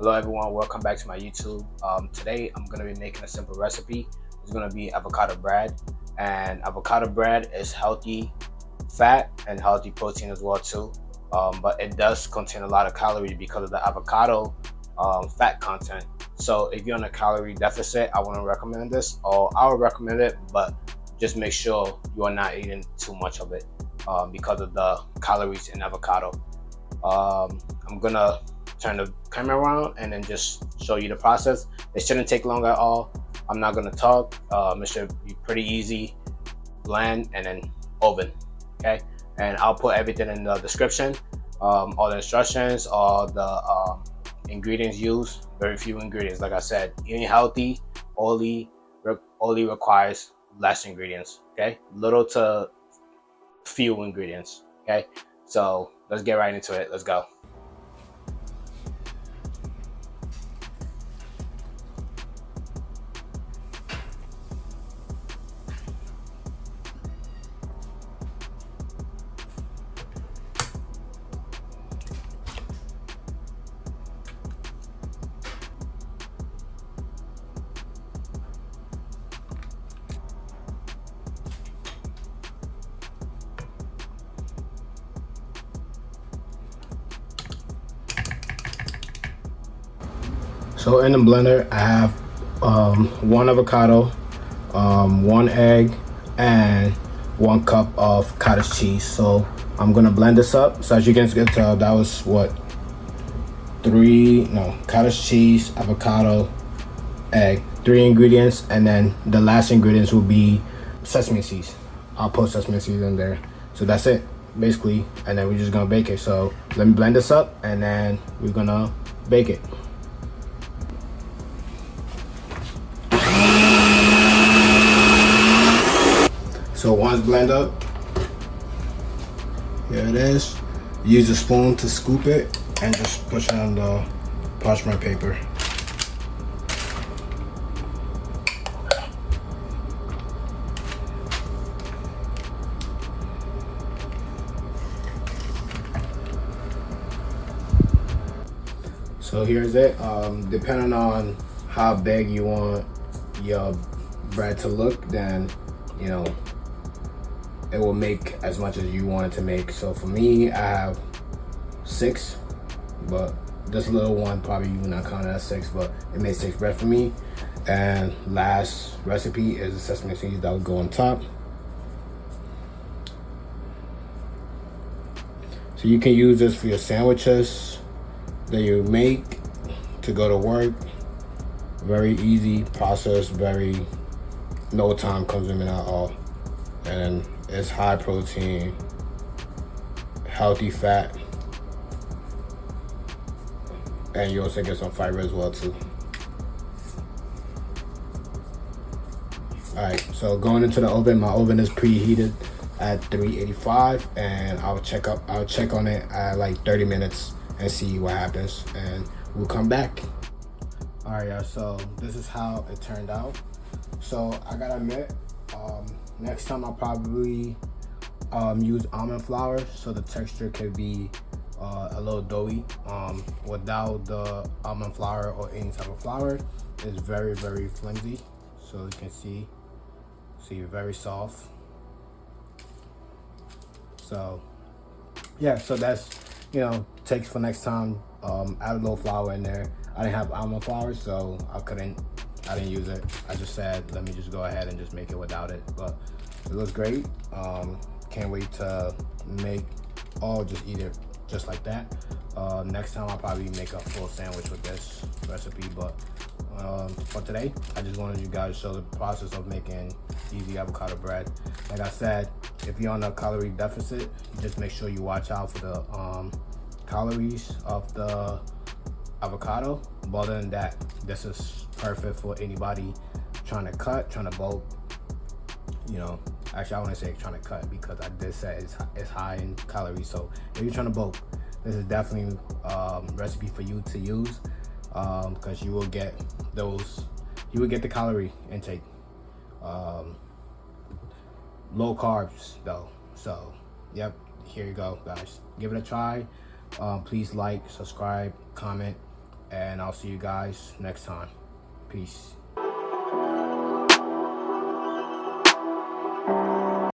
Hello everyone, welcome back to my YouTube. Today I'm going to be making a simple recipe. It's going to be avocado bread, and avocado bread is healthy fat and healthy protein as well too. But it does contain a lot of calories because of the avocado fat content. So if you're on a calorie deficit, I wouldn't recommend this, or I would recommend it, but just make sure you are not eating too much of it because of the calories in avocado. I'm gonna turn the camera around and then just show you the process. It shouldn't take long at all. I'm not gonna talk. It should be pretty easy, blend, and then oven. Okay, and I'll put everything in the description. All the instructions, all the ingredients used. Very few ingredients. Like I said, eating healthy only requires less ingredients. Okay, little to few ingredients. Okay, so let's get right into it. Let's go. So in the blender, I have one avocado, one egg, and 1 cup of cottage cheese. So I'm gonna blend this up. So as you can tell, that was what cottage cheese, avocado, egg, 3 ingredients, and then the last ingredients will be sesame seeds. I'll put sesame seeds in there. So that's it, basically, and then we're just gonna bake it. So let me blend this up, and then we're gonna bake it. So once blend up, here it is. Use a spoon to scoop it and just push it on the parchment paper. So here's it. Depending on how big you want your bread to look, then you know it will make as much as you want it to make. So for me, I have 6, but this little one probably you're not counting as 6, but it made 6 bread for me. And last recipe is the sesame seeds that will go on top. So you can use this for your sandwiches that you make to go to work. Very easy process, very no time consuming at all. And it's high protein, healthy fat, and you also get some fiber as well too. All right, so going into the oven, my oven is preheated at 385, and I'll check on it at like 30 minutes and see what happens, and we'll come back. All right, yeah, so this is how it turned out. So I gotta admit, next time I'll probably use almond flour so the texture could be a little doughy. Without the almond flour or any type of flour, it's very, very flimsy. So you can see very soft. So yeah, so that's, takes for next time. Add a little flour in there. I didn't have almond flour, so I didn't use it. I just said, let me just go ahead and just make it without it. But it looks great. Can't wait to make, just eat it just like that. Next time I'll probably make a full sandwich with this recipe. But for today, I just wanted you guys to show the process of making easy avocado bread. Like I said, if you're on a calorie deficit, just make sure you watch out for the calories of the avocado. But other than that, this is perfect for anybody trying to bulk. Actually, I want to say trying to cut because I did say it's high in calories. So if you're trying to bulk, this is definitely a recipe for you to use, because you will get the calorie intake. Low carbs though. So yep, here you go, guys. Give it a try. Please like, subscribe, comment, and I'll see you guys next time. Peace.